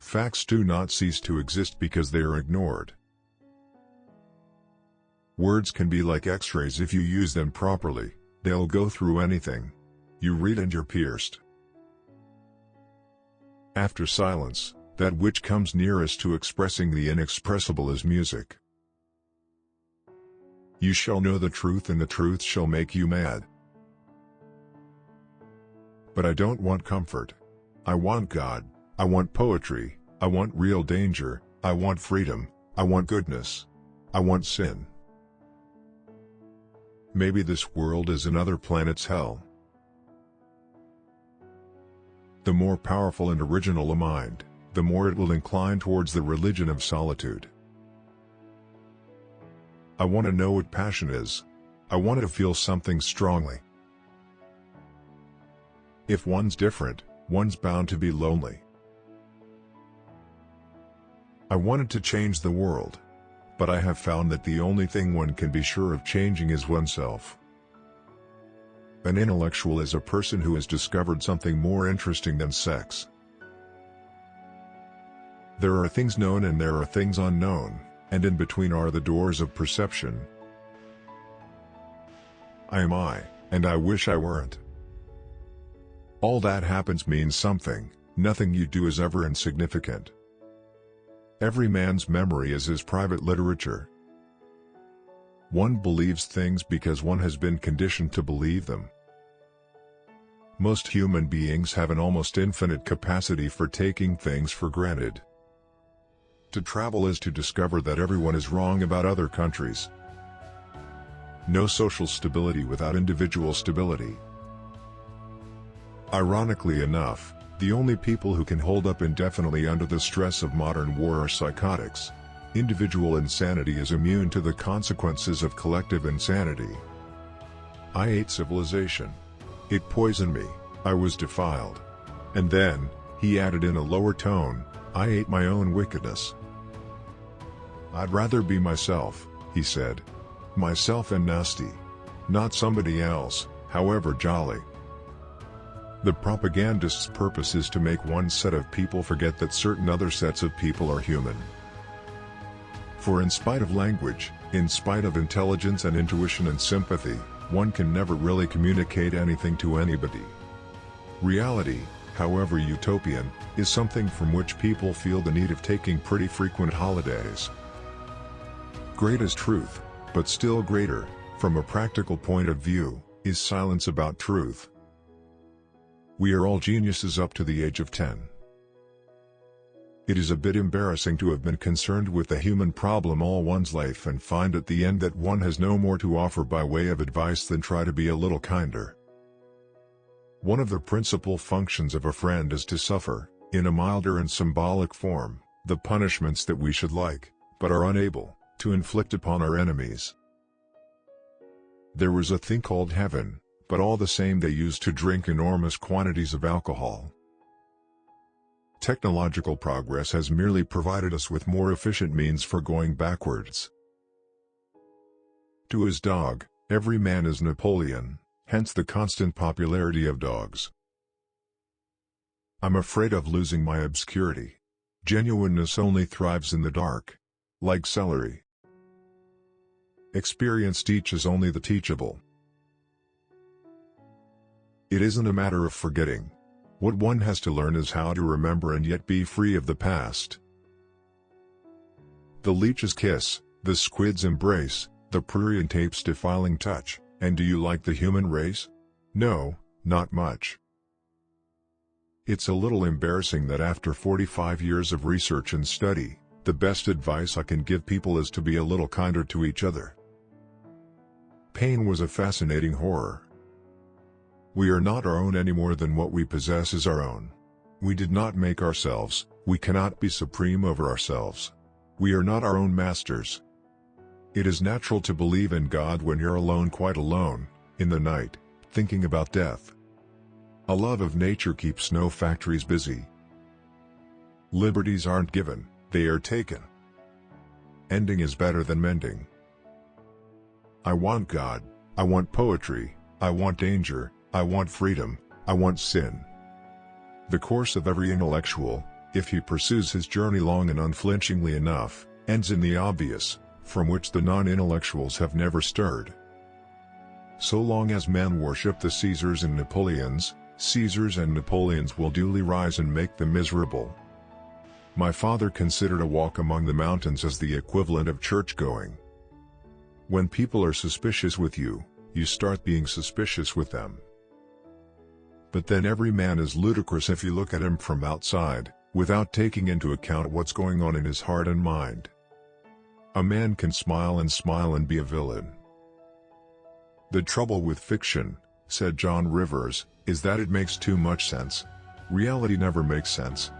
Facts do not cease to exist because they are ignored. Words can be like X-rays if you use them properly. They'll go through anything. You read and you're pierced. After silence, that which comes nearest to expressing the inexpressible is music. You shall know the truth and the truth shall make you mad. But I don't want comfort. I want God. I want poetry. I want real danger. I want freedom. I want goodness. I want sin. Maybe this world is another planet's hell. The more powerful and original a mind, the more it will incline towards the religion of solitude. I want to know what passion is. I want to feel something strongly. If one's different, one's bound to be lonely. I wanted to change the world. But I have found that the only thing one can be sure of changing is oneself. An intellectual is a person who has discovered something more interesting than sex. There are things known and there are things unknown, and in between are the doors of perception. I am I, and I wish I weren't. All that happens means something. Nothing you do is ever insignificant. Every man's memory is his private literature. One believes things because one has been conditioned to believe them. Most human beings have an almost infinite capacity for taking things for granted. To travel is to discover that everyone is wrong about other countries. No social stability without individual stability. Ironically enough, the only people who can hold up indefinitely under the stress of modern war are psychotics. Individual insanity is immune to the consequences of collective insanity. I ate civilization. It poisoned me. I was defiled. And then, he added in a lower tone, I ate my own wickedness. I'd rather be myself, he said. Myself and nasty. Not somebody else, however jolly. The propagandist's purpose is to make one set of people forget that certain other sets of people are human. For in spite of language, in spite of intelligence and intuition and sympathy, one can never really communicate anything to anybody. Reality, however utopian, is something from which people feel the need of taking pretty frequent holidays. Great is truth, but still greater, from a practical point of view, is silence about truth. We are all geniuses up to the age of 10. It is a bit embarrassing to have been concerned with the human problem all one's life and find at the end that one has no more to offer by way of advice than try to be a little kinder. One of the principal functions of a friend is to suffer, in a milder and symbolic form, the punishments that we should like, but are unable, to inflict upon our enemies. There was a thing called heaven, but all the same they used to drink enormous quantities of alcohol. Technological progress has merely provided us with more efficient means for going backwards. To his dog, every man is Napoleon, hence the constant popularity of dogs. I'm afraid of losing my obscurity. Genuineness only thrives in the dark. Like celery. Experience teaches only the teachable. It isn't a matter of forgetting. What one has to learn is how to remember and yet be free of the past. The leech's kiss, the squid's embrace, the prurient ape's defiling touch, and do you like the human race? No, not much. It's a little embarrassing that after 45 years of research and study, the best advice I can give people is to be a little kinder to each other. Pain was a fascinating horror. We are not our own any more than what we possess is our own. We did not make ourselves, we cannot be supreme over ourselves. We are not our own masters. It is natural to believe in God when you're alone, quite alone, in the night, thinking about death. A love of nature keeps snow factories busy. Liberties aren't given, they are taken. Ending is better than mending. I want God, I want poetry, I want danger, I want freedom, I want sin. The course of every intellectual, if he pursues his journey long and unflinchingly enough, ends in the obvious, from which the non-intellectuals have never stirred. So long as men worship the Caesars and Napoleons, Caesars and Napoleons will duly rise and make them miserable. My father considered a walk among the mountains as the equivalent of church-going. When people are suspicious with you, you start being suspicious with them. But then every man is ludicrous if you look at him from outside, without taking into account what's going on in his heart and mind. A man can smile and be a villain. The trouble with fiction, said John Rivers, is that it makes too much sense. Reality never makes sense.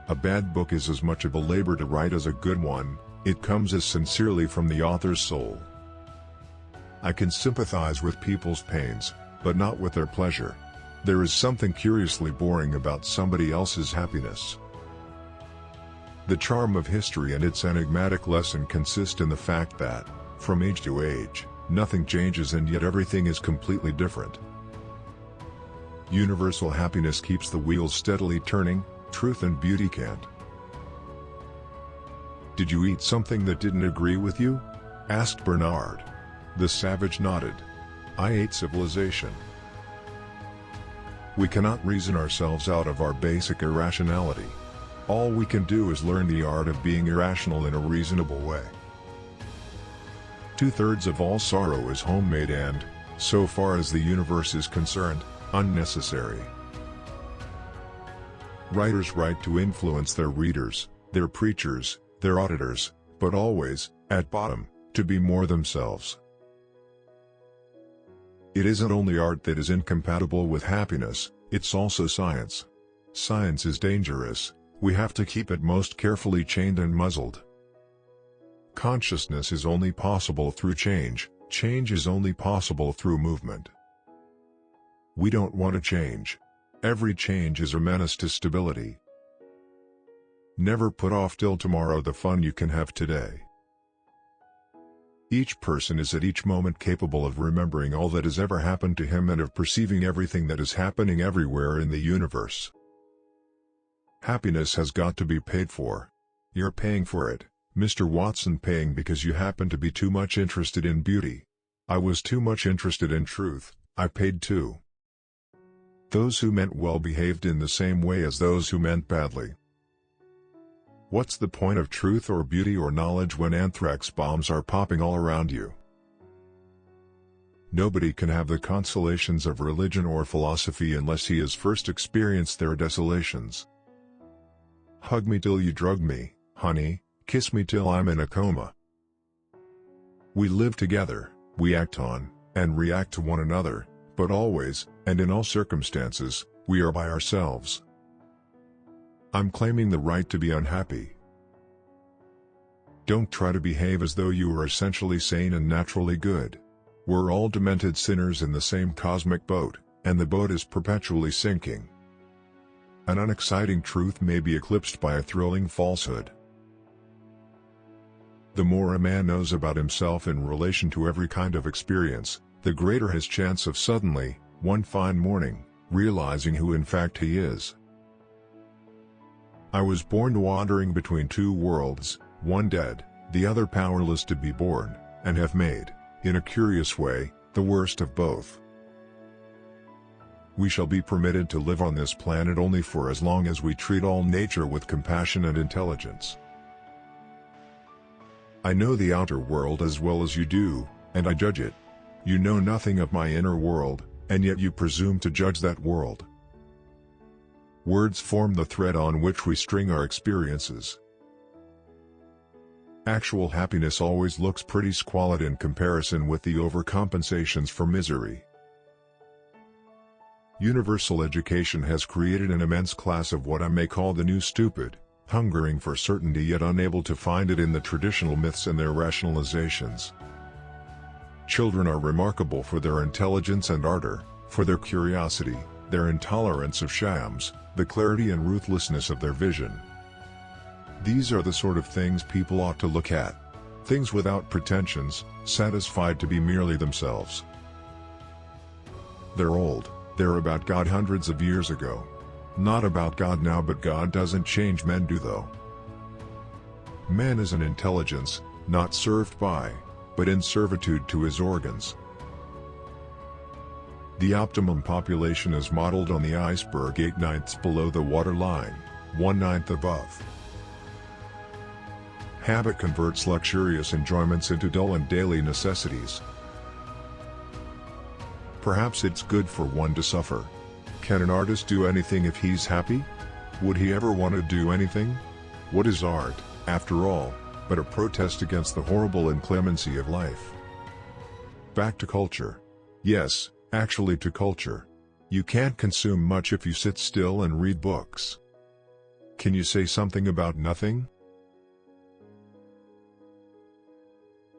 A bad book is as much of a labor to write as a good one, it comes as sincerely from the author's soul. I can sympathize with people's pains, but not with their pleasure. There is something curiously boring about somebody else's happiness. The charm of history and its enigmatic lesson consist in the fact that, from age to age, nothing changes and yet everything is completely different. Universal happiness keeps the wheels steadily turning, truth and beauty can't. "Did you eat something that didn't agree with you?" asked Bernard. The savage nodded. "I ate civilization." We cannot reason ourselves out of our basic irrationality. All we can do is learn the art of being irrational in a reasonable way. 2/3 of all sorrow is homemade and, so far as the universe is concerned, unnecessary. Writers write to influence their readers, their preachers, their auditors, but always, at bottom, to be more themselves. It isn't only art that is incompatible with happiness, it's also science. Science is dangerous, we have to keep it most carefully chained and muzzled. Consciousness is only possible through change, change is only possible through movement. We don't want to change. Every change is a menace to stability. Never put off till tomorrow the fun you can have today. Each person is at each moment capable of remembering all that has ever happened to him and of perceiving everything that is happening everywhere in the universe. Happiness has got to be paid for. You're paying for it, Mr. Watson, paying because you happen to be too much interested in beauty. I was too much interested in truth, I paid too. Those who meant well behaved in the same way as those who meant badly. What's the point of truth or beauty or knowledge when anthrax bombs are popping all around you? Nobody can have the consolations of religion or philosophy unless he has first experienced their desolations. Hug me till you drug me, honey, kiss me till I'm in a coma. We live together, we act on, and react to one another, but always, and in all circumstances, we are by ourselves. I'm claiming the right to be unhappy. Don't try to behave as though you are essentially sane and naturally good. We're all demented sinners in the same cosmic boat, and the boat is perpetually sinking. An unexciting truth may be eclipsed by a thrilling falsehood. The more a man knows about himself in relation to every kind of experience, the greater his chance of suddenly, one fine morning, realizing who in fact he is. I was born wandering between two worlds, one dead, the other powerless to be born, and have made, in a curious way, the worst of both. We shall be permitted to live on this planet only for as long as we treat all nature with compassion and intelligence. I know the outer world as well as you do, and I judge it. You know nothing of my inner world, and yet you presume to judge that world. Words form the thread on which we string our experiences. Actual happiness always looks pretty squalid in comparison with the overcompensations for misery. Universal education has created an immense class of what I may call the new stupid, hungering for certainty yet unable to find it in the traditional myths and their rationalizations. Children are remarkable for their intelligence and ardor, for their curiosity, their intolerance of shams, the clarity and ruthlessness of their vision. These are the sort of things people ought to look at. Things without pretensions, satisfied to be merely themselves. They're old, they're about God hundreds of years ago. Not about God now, but God doesn't change men, do though. Man is an intelligence, not served by, but in servitude to his organs. The optimum population is modeled on the iceberg 8/9 below the waterline, 1/9 above. Habit converts luxurious enjoyments into dull and daily necessities. Perhaps it's good for one to suffer. Can an artist do anything if he's happy? Would he ever want to do anything? What is art, after all, but a protest against the horrible inclemency of life? Back to culture. Yes, actually to culture. You can't consume much if you sit still and read books. Can you say something about nothing?